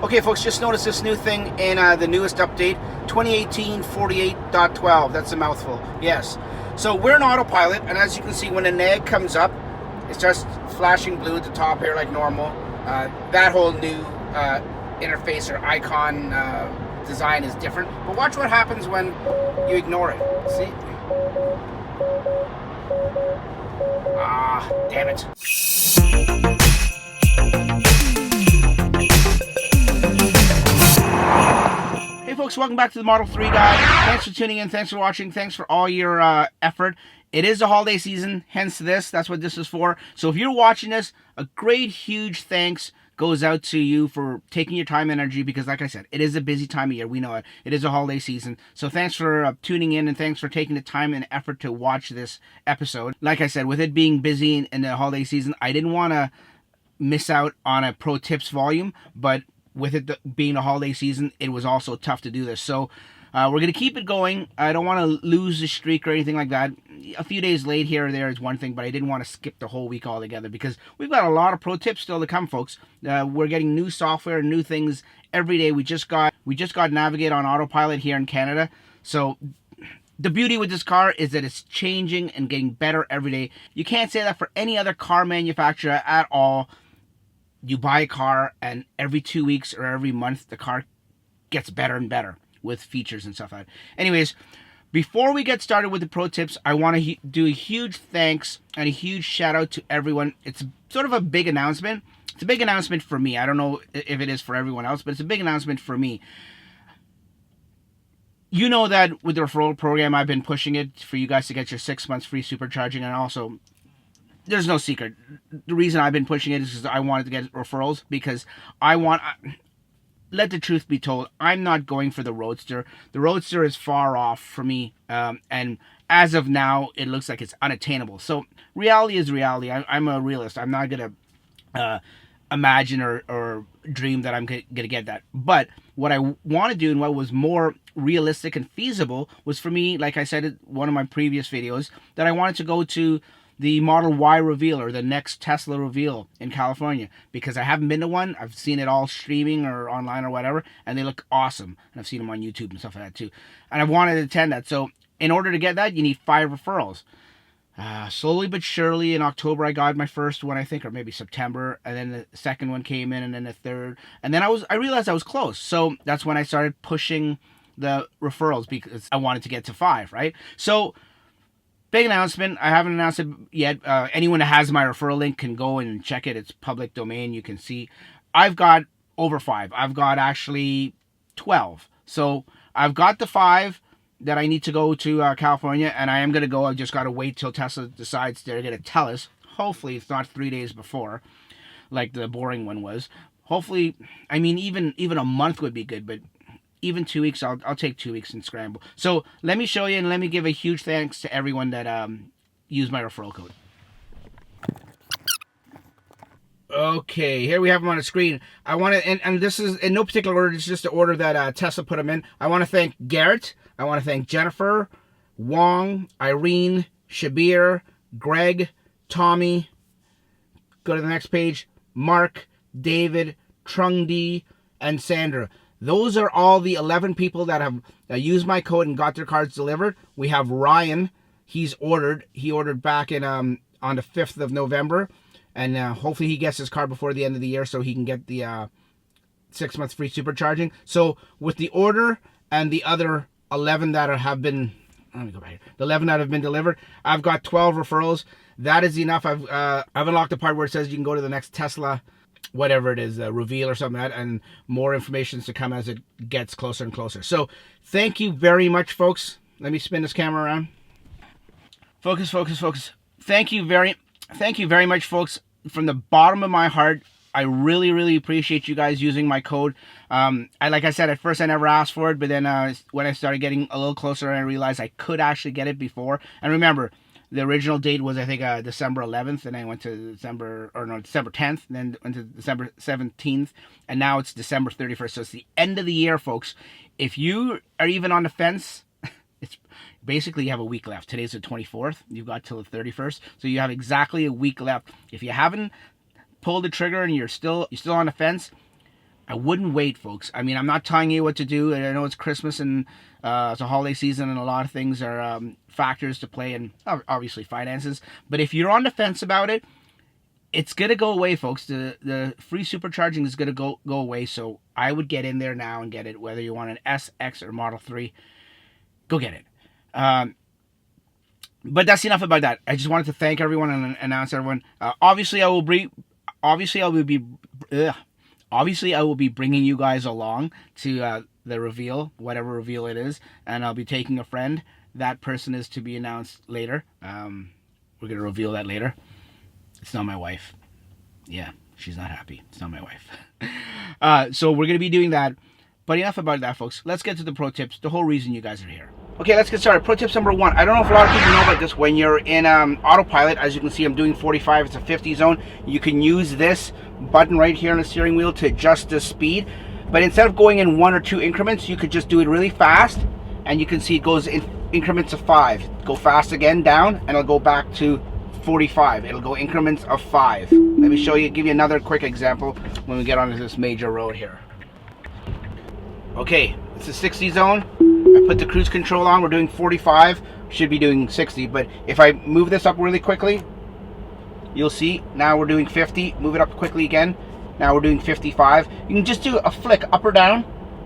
Okay, folks, just noticed this new thing in the newest update, 2018 48.12. That's a mouthful. Yes. So we're in Autopilot, and as you can see, when a nag comes up, it starts flashing blue at the top here like normal. That whole new interface or icon design is different. But watch what happens when you ignore it. See? Ah, damn it. Hey folks, welcome back to the Model 3 guy. Thanks for tuning in, thanks for watching, thanks for all your effort. It is the holiday season, hence this, that's what this is for. So if you're watching this, a great huge thanks goes out to you for taking your time and energy, because like I said, it is a busy time of year, we know it. It is a holiday season. So thanks for tuning in, and thanks for taking the time and effort to watch this episode. Like I said, with it being busy in the holiday season, I didn't want to miss out on a pro tips volume, but with it being a holiday season, it was also tough to do this. So we're going to keep it going. I don't want to lose the streak or anything like that. A few days late here or there is one thing, but I didn't want to skip the whole week altogether, because we've got a lot of pro tips still to come, folks. We're getting new software and new things every day. We just got Navigate on Autopilot here in Canada. So the beauty with this car is that it's changing and getting better every day. You can't say that for any other car manufacturer at all. You buy a car, and every 2 weeks or every month, the car gets better and better with features and stuff like that. Anyways, before we get started with the pro tips, I want to do a huge thanks and a huge shout out to everyone. It's sort of a big announcement. It's a big announcement for me. I don't know if it is for everyone else, but it's a big announcement for me. You know that with the referral program, I've been pushing it for you guys to get your 6 months free supercharging, and also, there's no secret. The reason I've been pushing it is because I wanted to get referrals, because let the truth be told, I'm not going for the Roadster. The Roadster is far off for me, and as of now, it looks like it's unattainable. So reality is reality. I'm a realist. I'm not going to imagine or dream that I'm going to get that. But what I want to do, and what was more realistic and feasible, was for me, like I said in one of my previous videos, that I wanted to go to the Model Y reveal, or the next Tesla reveal in California, because I haven't been to one. I've seen it all streaming or online or whatever, and they look awesome. And I've seen them on YouTube and stuff like that too. And I wanted to attend that. So in order to get that, you need 5 referrals. Slowly but surely, in October, I got my first one, I think, or maybe September, and then the second one came in, and then the third, and then I realized I was close. So that's when I started pushing the referrals, because I wanted to get to 5, right? So big announcement. I haven't announced it yet. Anyone that has my referral link can go and check it. It's public domain. You can see. I've got over 5. I've got actually 12. So I've got the 5 that I need to go to California, and I am going to go. I've just got to wait till Tesla decides they're going to tell us. Hopefully it's not 3 days before, like the boring one was. Hopefully, I mean, even a month would be good, but even 2 weeks, I'll take 2 weeks and scramble. So let me show you, and let me give a huge thanks to everyone that used my referral code. Okay, here we have them on the screen. I want to, and this is in no particular order, it's just the order that Tesla put them in. I want to thank Garrett. I want to thank Jennifer, Wong, Irene, Shabir, Greg, Tommy. Go to the next page. Mark, David, Trungdi, and Sandra. Those are all the 11 people that have used my code and got their cards delivered. We have Ryan. He ordered back in on the 5th of November. And hopefully he gets his card before the end of the year, so he can get the 6 months free supercharging. So with the order and the other 11 that have been, let me go back here. The 11 that have been delivered, I've got 12 referrals. That is enough. I've unlocked the part where it says you can go to the next Tesla, whatever it is, reveal or something like that, and more information is to come as it gets closer and closer. So thank you very much, folks. Let me spin this camera around. Focus, focus, focus. Thank you very much, folks. From the bottom of my heart, I really, really appreciate you guys using my code. Like I said, at first I never asked for it, but then when I started getting a little closer, I realized I could actually get it before. And remember, the original date was, I think, December 11th, and I went to December 10th, and then went to December 17th, and now it's December 31st. So it's the end of the year, folks. If you are even on the fence, it's basically you have a week left. Today's the 24th. You've got till the 31st, so you have exactly a week left. If you haven't pulled the trigger and you're still on the fence, I wouldn't wait, folks. I mean, I'm not telling you what to do. And I know it's Christmas and it's a holiday season, and a lot of things are factors to play, and obviously finances. But if you're on the fence about it, it's gonna go away, folks. The free supercharging is gonna go away. So I would get in there now and get it, whether you want an S, X, or Model 3. Go get it. But that's enough about that. I just wanted to thank everyone and announce everyone. Obviously, I will be. Obviously, I will be. Obviously, I will be bringing you guys along to the reveal, whatever reveal it is, and I'll be taking a friend. That person is to be announced later. We're gonna reveal that later. It's not my wife. Yeah, she's not happy. It's not my wife. So we're gonna be doing that. But enough about that, folks. Let's get to the pro tips. The whole reason you guys are here. Okay, let's get started. Pro tips number 1. I don't know if a lot of people know about this. When you're in Autopilot, as you can see, I'm doing 45. It's a 50 zone. You can use this button right here on the steering wheel to adjust the speed. But instead of going in 1 or 2 increments, you could just do it really fast. And you can see it goes in increments of 5. Go fast again, down, and it'll go back to 45. It'll go increments of 5. Let me show you, give you another quick example when we get onto this major road here. Okay, it's a 60 zone. I put the cruise control on. We're doing 45. Should be doing 60. But if I move this up really quickly, you'll see now we're doing 50. Move it up quickly again. Now we're doing 55. You can just do a flick up or down,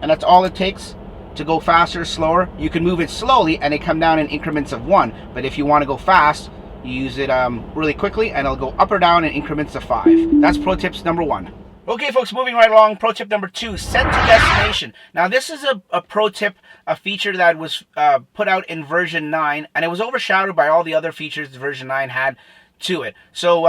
and that's all it takes to go faster, slower. You can move it slowly, and it come down in increments of 1. But if you want to go fast, you use it really quickly, and it'll go up or down in increments of 5. That's pro tips number 1. Okay, folks, moving right along. Pro tip number 2, send to destination. Now, this is a pro tip, a feature that was put out in version 9, and it was overshadowed by all the other features version 9 had to it. So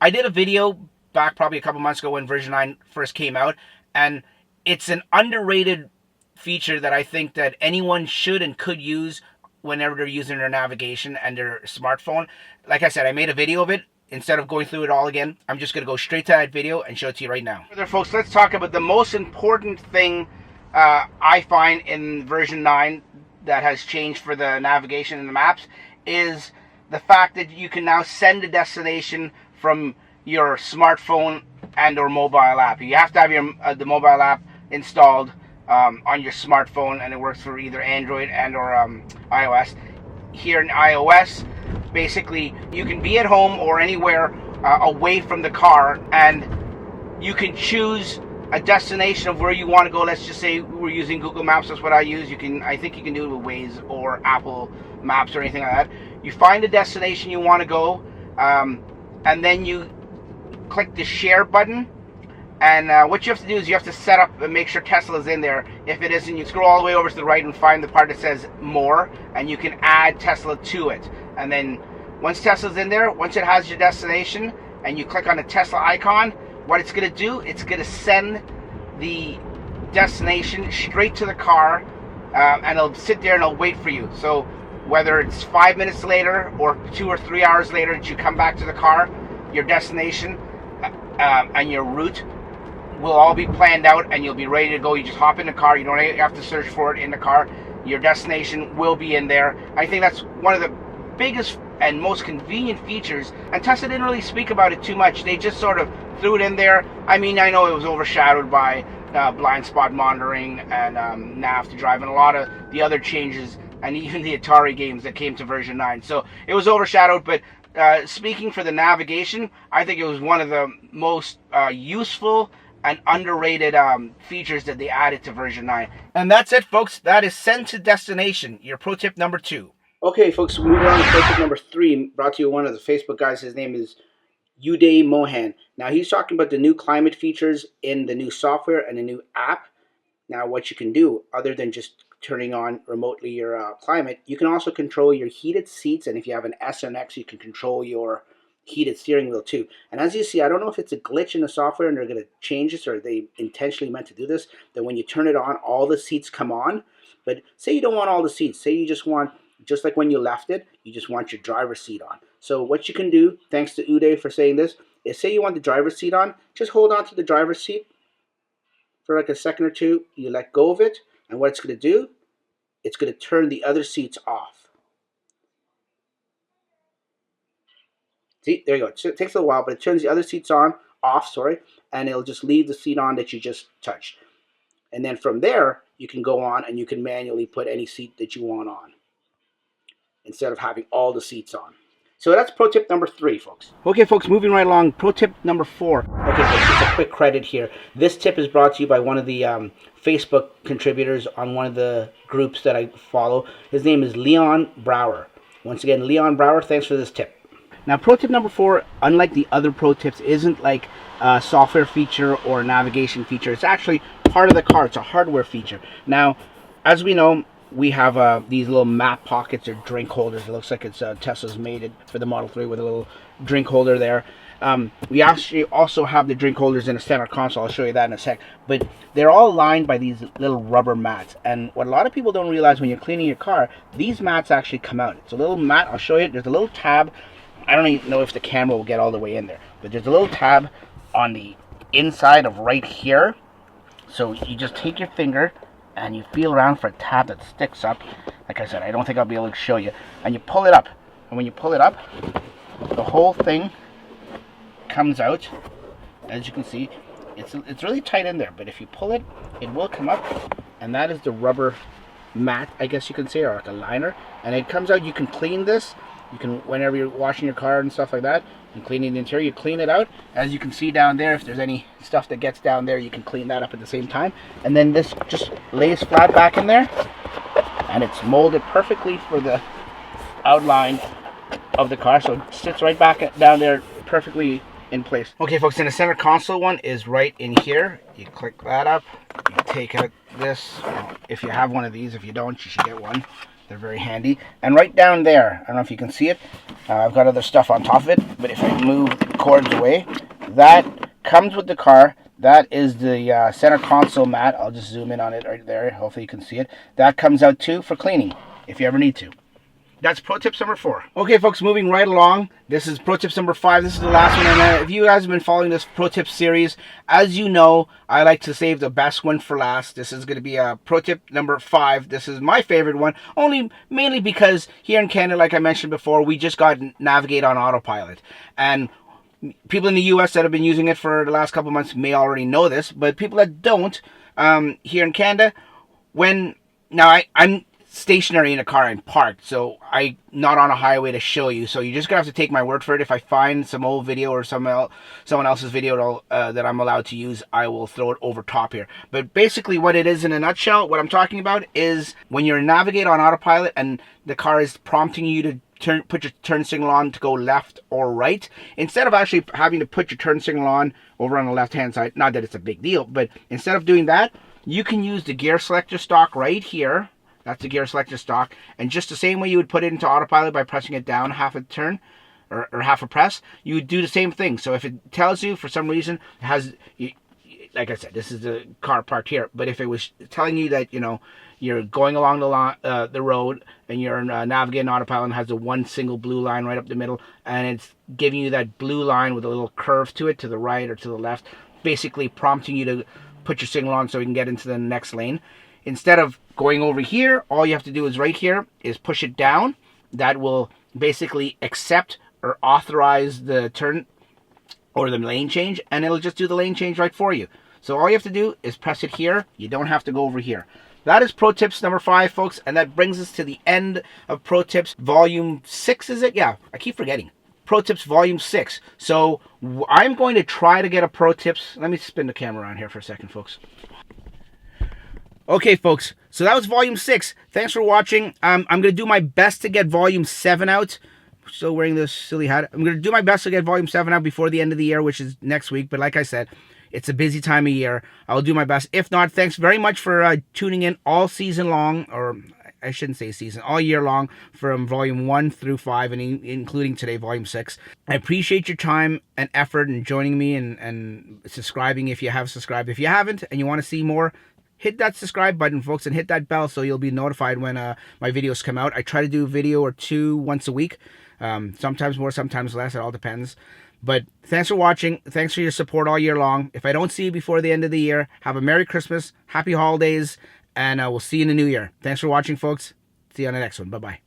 I did a video back probably a couple months ago when version 9 first came out, and it's an underrated feature that I think that anyone should and could use whenever they're using their navigation and their smartphone. Like I said, I made a video of it. Instead of going through it all again, I'm just going to go straight to that video and show it to you right now. Further, folks, let's talk about the most important thing I find in version 9 that has changed for the navigation and the maps is the fact that you can now send a destination from your smartphone and or mobile app. You have to have your the mobile app installed on your smartphone, and it works for either Android and or iOS. Here in iOS, basically, you can be at home or anywhere away from the car, and you can choose a destination of where you want to go. Let's just say we're using Google Maps. That's what I use. I think you can do it with Waze or Apple Maps or anything like that. You find a destination you want to go, and then you click the share button. And what you have to do is you have to set up and make sure Tesla's in there. If it isn't, you scroll all the way over to the right and find the part that says more, and you can add Tesla to it. And then once Tesla's in there, once it has your destination, and you click on the Tesla icon, what it's going to do, it's going to send the destination straight to the car, and it'll sit there and it'll wait for you. So whether it's 5 minutes later or 2 or 3 hours later that you come back to the car, your destination and your route will all be planned out, and you'll be ready to go. You just hop in the car. You don't have to search for it in the car. Your destination will be in there. I think that's one of the biggest and most convenient features, and Tesla didn't really speak about it too much. They just sort of threw it in there. I mean, I know it was overshadowed by blind spot monitoring and nav to drive and a lot of the other changes, and even the Atari games that came to version 9. So it was overshadowed, but speaking for the navigation, I think it was one of the most useful and underrated features that they added to version 9. And that's it, folks. That is send to destination, your pro tip number 2. Okay, folks, moving on to pro tip number 3, brought to you one of the Facebook guys. His name is Uday Mohan. Now, he's talking about the new climate features in the new software and the new app. Now, what you can do, other than just turning on remotely your climate, you can also control your heated seats, and if you have an S or an X, you can control your heated steering wheel too. And as you see, I don't know if it's a glitch in the software and they're going to change this, or they intentionally meant to do this, that when you turn it on, all the seats come on. But say you don't want all the seats. Say you just want, just like when you left it, you just want your driver's seat on. So what you can do, thanks to Uday for saying this, is say you want the driver's seat on, just hold on to the driver's seat for like a second or two. You let go of it, and what it's going to do, it's going to turn the other seats off. See, there you go. It takes a little while, but it turns the other seats on. off, sorry, and it'll just leave the seat on that you just touched. And then from there, you can go on and you can manually put any seat that you want on instead of having all the seats on. So that's pro tip number 3, folks. Okay, folks, moving right along. Pro tip number 4. Okay, folks, just a quick credit here. This tip is brought to you by one of the Facebook contributors on one of the groups that I follow. His name is Leon Brower. Once again, Leon Brower, thanks for this tip. Now, pro tip number 4, unlike the other pro tips, isn't like a software feature or a navigation feature. It's actually part of the car. It's a hardware feature. Now, as we know, we have these little map pockets or drink holders. It looks like it's Tesla's made it for the Model 3 with a little drink holder there. We actually also have the drink holders in a center console. I'll show you that in a sec. But they're all lined by these little rubber mats. And what a lot of people don't realize when you're cleaning your car, these mats actually come out. It's a little mat. I'll show you. There's a little tab. I don't even know if the camera will get all the way in there. But there's a little tab on the inside of right here. So you just take your finger and you feel around for a tab that sticks up. Like I said, I don't think I'll be able to show you. And you pull it up. And when you pull it up, the whole thing comes out. As you can see, it's really tight in there. But if you pull it, it will come up. And that is the rubber mat, I guess you can say, or like a liner. And it comes out. You can clean this. You can, whenever you're washing your car and stuff like that, and cleaning the interior, you clean it out. As you can see down there, if there's any stuff that gets down there, you can clean that up at the same time. And then this just lays flat back in there, and it's molded perfectly for the outline of the car. So it sits right back down there perfectly in place. Okay, folks, and the center console one is right in here. You click that up, you take out this. If you have one of these, if you don't, you should get one. They're very handy. And right down there, I don't know if you can see it, I've got other stuff on top of it, but if I move the cords away, that comes with the car. That is the center console mat. I'll just zoom in on it right there. Hopefully you can see it. That comes out too for cleaning, if you ever need to. That's pro tips number 4. Okay, folks, moving right along. This is pro tips number 5. This is the last one. And if you guys have been following this pro tip series, as you know, I like to save the best one for last. This is going to be pro tip number 5. This is my favorite one, mainly because here in Canada, like I mentioned before, we just got Navigate on Autopilot. And people in the US that have been using it for the last couple of months may already know this, but people that don't, here in Canada, I'm stationary in a car, I'm parked, so I'm not on a highway to show you, so you're just gonna have to take my word for it. If I find some old video or someone else's video that I'm allowed to use, I will throw it over top here. But basically what it is in a nutshell, what I'm talking about is when you're Navigate on Autopilot and the car is prompting you to put your turn signal on to go left or right, instead of actually having to put your turn signal on over on the left hand side, not that it's a big deal, but instead of doing that, you can use the gear selector stock right here. That's the gear selector stock. And just the same way you would put it into autopilot by pressing it down half a turn or half a press, you would do the same thing. So if it tells you for some reason, it has, like I said, this is the car parked here. But if it was telling you that, you're going along the road and you're navigating autopilot and has the one single blue line right up the middle, and it's giving you that blue line with a little curve to it to the right or to the left, basically prompting you to put your signal on so you can get into the next lane. Instead of going over here, all you have to do is right here is push it down. That will basically accept or authorize the turn or the lane change, and it'll just do the lane change right for you. So all you have to do is press it here. You don't have to go over here. That is pro tips number 5, folks, and that brings us to the end of pro tips volume 6, is it? Yeah, I keep forgetting. Pro tips volume 6. So I'm going to try to get a pro tips. Let me spin the camera around here for a second, folks. Okay, folks, so that was volume 6. Thanks for watching. I'm going to do my best to get volume 7 out. Still wearing this silly hat. I'm going to do my best to get volume 7 out before the end of the year, which is next week. But like I said, it's a busy time of year. I'll do my best. If not, thanks very much for tuning in all season long, or I shouldn't say season, all year long, from volume 1 through 5, and including today, volume 6. I appreciate your time and effort in joining me and subscribing if you have subscribed. If you haven't and you want to see more, hit that subscribe button, folks, and hit that bell so you'll be notified when my videos come out. I try to do a video or 2 once a week. Sometimes more, sometimes less. It all depends. But thanks for watching. Thanks for your support all year long. If I don't see you before the end of the year, have a Merry Christmas, Happy Holidays, and we'll see you in the new year. Thanks for watching, folks. See you on the next one. Bye-bye.